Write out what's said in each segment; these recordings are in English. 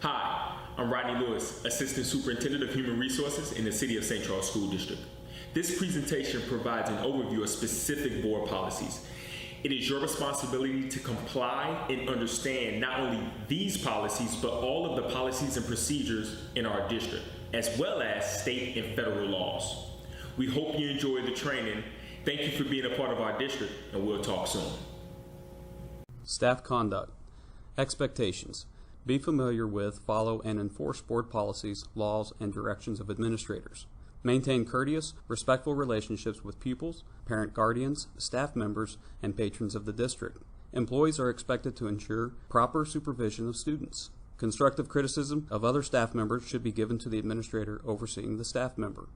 Hi, I'm Rodney Lewis, Assistant Superintendent of Human Resources in the City of St. Charles School District. This presentation provides an overview of specific board policies. It is your responsibility to comply and understand not only these policies, but all of the policies and procedures in our district, as well as state and federal laws. We hope you enjoy the training. Thank you for being a part of our district, and we'll talk soon. Staff conduct. Expectations. Be familiar with, follow, and enforce board policies, laws, and directions of administrators. Maintain courteous, respectful relationships with pupils, parent guardians, staff members, and patrons of the district. Employees are expected to ensure proper supervision of students. Constructive criticism of other staff members should be given to the administrator overseeing the staff member.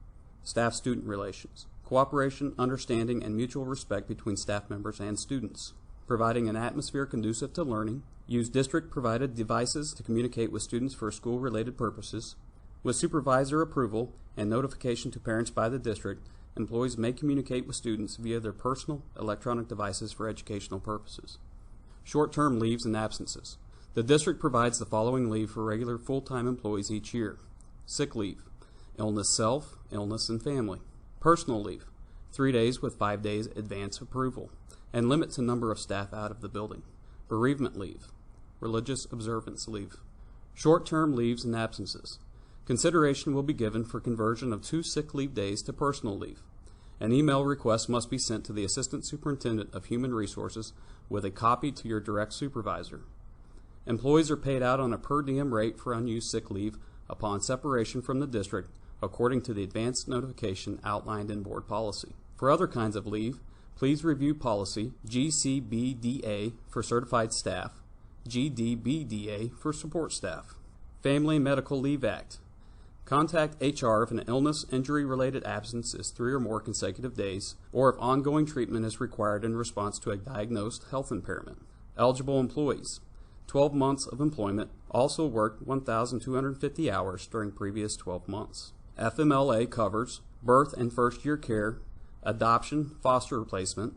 Staff-student relations. Cooperation, understanding, and mutual respect between staff members and students. Providing an atmosphere conducive to learning. Use district-provided devices to communicate with students for school-related purposes. With supervisor approval and notification to parents by the district, employees may communicate with students via their personal electronic devices for educational purposes. Short-term leaves and absences. The district provides the following leave for regular full-time employees each year. Sick leave, illness self, illness and family. Personal leave, 3 days with 5 days advance approval, and limits the number of staff out of the building. Bereavement leave, religious observance leave. Short-term leaves and absences. Consideration will be given for conversion of 2 sick leave days to personal leave. An email request must be sent to the Assistant Superintendent of Human Resources with a copy to your direct supervisor. Employees are paid out on a per diem rate for unused sick leave upon separation from the district according to the advance notification outlined in board policy. For other kinds of leave, please review policy GCBDA for certified staff, GDBDA for support staff. Family and Medical Leave Act. Contact HR if an illness, injury-related absence is 3 or more consecutive days, or if ongoing treatment is required in response to a diagnosed health impairment. Eligible employees. 12 months of employment, also worked 1,250 hours during previous 12 months. FMLA covers birth and first-year care, adoption, foster replacement,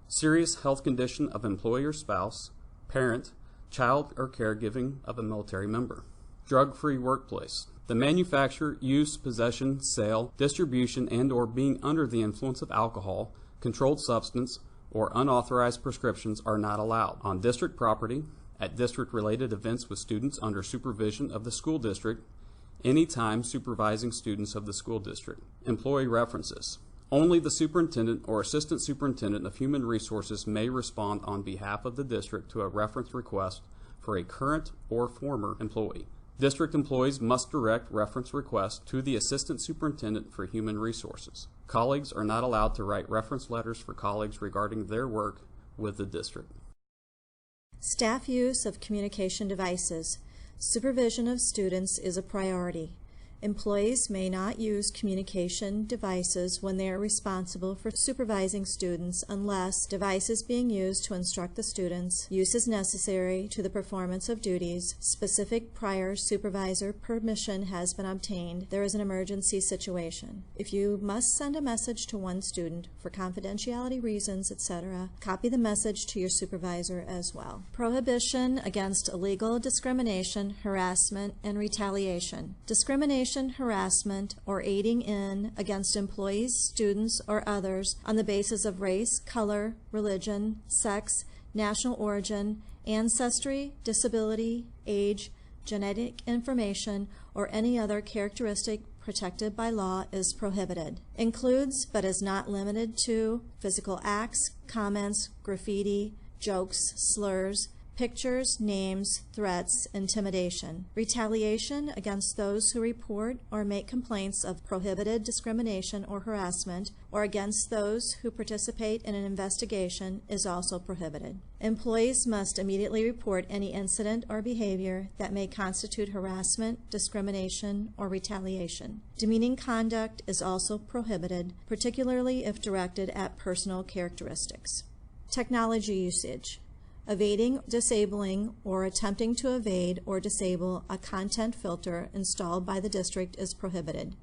serious health condition of employee or spouse, parent, child or caregiving of a military member. Drug-free workplace. The manufacture, use, possession, sale, distribution, and/or being under the influence of alcohol, controlled substance, or unauthorized prescriptions are not allowed on district property, at district-related events with students under supervision of the school district, anytime supervising students of the school district. Employee references. Only the superintendent or assistant superintendent of human resources may respond on behalf of the district to a reference request for a current or former employee. District employees must direct reference requests to the Assistant Superintendent for Human Resources. Colleagues are not allowed to write reference letters for colleagues regarding their work with the district. Staff use of communication devices. Supervision of students is a priority. Employees may not use communication devices when they are responsible for supervising students unless devices being used to instruct the students, use is necessary to the performance of duties, specific prior supervisor permission has been obtained, there is an emergency situation. If you must send a message to one student for confidentiality reasons, etc., copy the message to your supervisor as well. Prohibition against illegal discrimination, harassment, and retaliation. Discrimination, harassment, or aiding in against employees, students, or others on the basis of race, color, religion, sex, national origin, ancestry, disability, age, genetic information, or any other characteristic protected by law is prohibited. Includes, but is not limited to, physical acts, comments, graffiti, jokes, slurs, pictures, names, threats, intimidation. Retaliation against those who report or make complaints of prohibited discrimination or harassment, or against those who participate in an investigation is also prohibited. Employees must immediately report any incident or behavior that may constitute harassment, discrimination, or retaliation. Demeaning conduct is also prohibited, particularly if directed at personal characteristics. Technology usage. Evading, disabling, or attempting to evade or disable a content filter installed by the district is prohibited.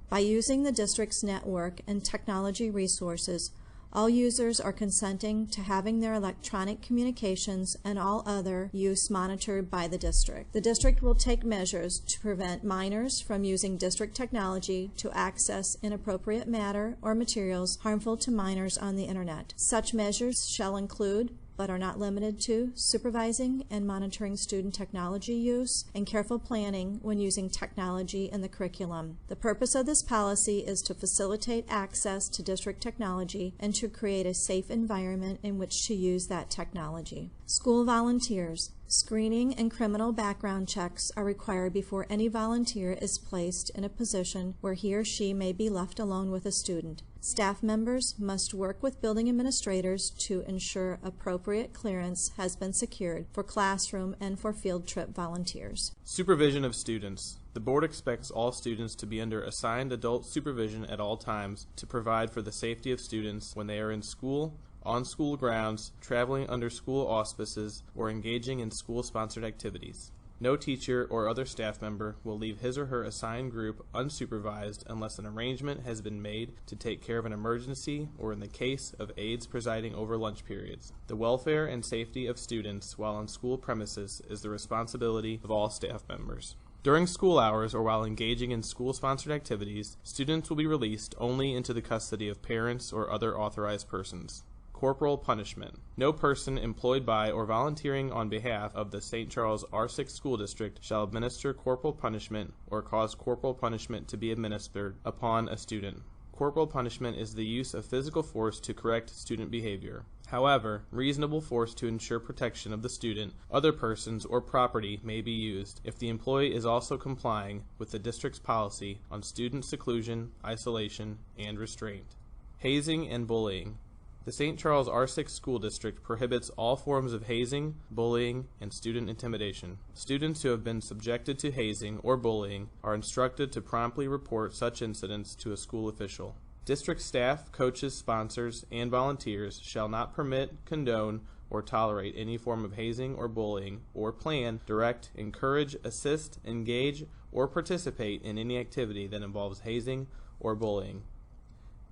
By using the district's network and technology resources, All users are consenting to having their electronic communications and all other use monitored by the district. The district will take measures to prevent minors from using district technology to access inappropriate matter or materials harmful to minors on the Internet. Such measures shall include, but are not limited to, supervising and monitoring student technology use and careful planning when using technology in the curriculum. The purpose of this policy is to facilitate access to district technology and to create a safe environment in which to use that technology. School volunteers. Screening and criminal background checks are required before any volunteer is placed in a position where he or she may be left alone with a student. Staff members must work with building administrators to ensure appropriate clearance has been secured for classroom and for field trip volunteers. Supervision of students. The board expects all students to be under assigned adult supervision at all times to provide for the safety of students when they are in school, on school grounds, traveling under school auspices, or engaging in school-sponsored activities. No teacher or other staff member will leave his or her assigned group unsupervised unless an arrangement has been made to take care of an emergency or in the case of aides presiding over lunch periods. The welfare and safety of students while on school premises is the responsibility of all staff members. During school hours or while engaging in school-sponsored activities, students will be released only into the custody of parents or other authorized persons. Corporal punishment. No person employed by or volunteering on behalf of the St. Charles R6 School District shall administer corporal punishment or cause corporal punishment to be administered upon a student. Corporal punishment is the use of physical force to correct student behavior. However, reasonable force to ensure protection of the student, other persons, or property may be used if the employee is also complying with the district's policy on student seclusion, isolation, and restraint. Hazing and bullying. The St. Charles R6 School District prohibits all forms of hazing, bullying, and student intimidation. Students who have been subjected to hazing or bullying are instructed to promptly report such incidents to a school official. District staff, coaches, sponsors, and volunteers shall not permit, condone, or tolerate any form of hazing or bullying, or plan, direct, encourage, assist, engage, or participate in any activity that involves hazing or bullying.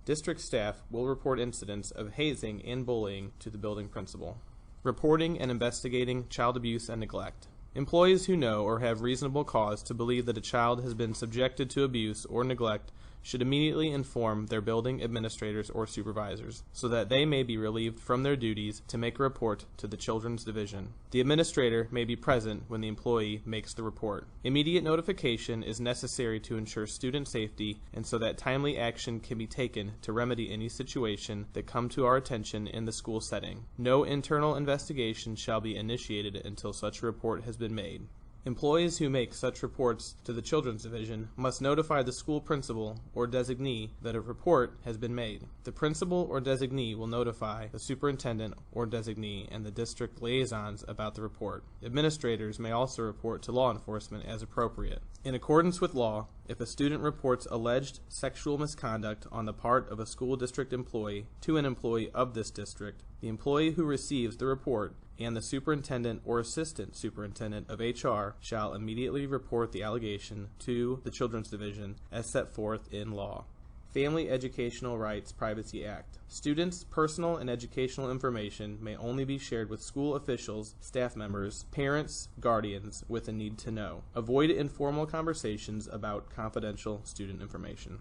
District staff will report incidents of hazing and bullying to the building principal. Reporting and investigating child abuse and neglect. Employees who know or have reasonable cause to believe that a child has been subjected to abuse or neglect should immediately inform their building administrators or supervisors so that they may be relieved from their duties to make a report to the Children's Division. The administrator may be present when the employee makes the report. Immediate notification is necessary to ensure student safety and so that timely action can be taken to remedy any situation that come to our attention in the school setting. No internal investigation shall be initiated until such a report has been made. Employees who make such reports to the Children's Division must notify the school principal or designee that a report has been made. The principal or designee will notify the superintendent or designee and the district liaisons about the report. Administrators may also report to law enforcement as appropriate. In accordance with law, if a student reports alleged sexual misconduct on the part of a school district employee to an employee of this district, the employee who receives the report and the superintendent or assistant superintendent of HR shall immediately report the allegation to the Children's Division as set forth in law. Family Educational Rights Privacy Act. Students' personal and educational information may only be shared with school officials, staff members, parents, guardians with a need to know. Avoid informal conversations about confidential student information.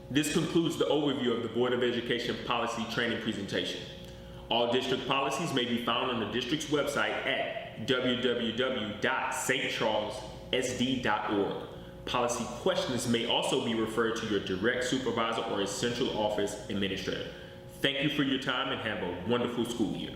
This concludes the overview of the Board of Education policy training presentation. All district policies may be found on the district's website at www.stcharlessd.org. Policy questions may also be referred to your direct supervisor or a central office administrator. Thank you for your time and have a wonderful school year.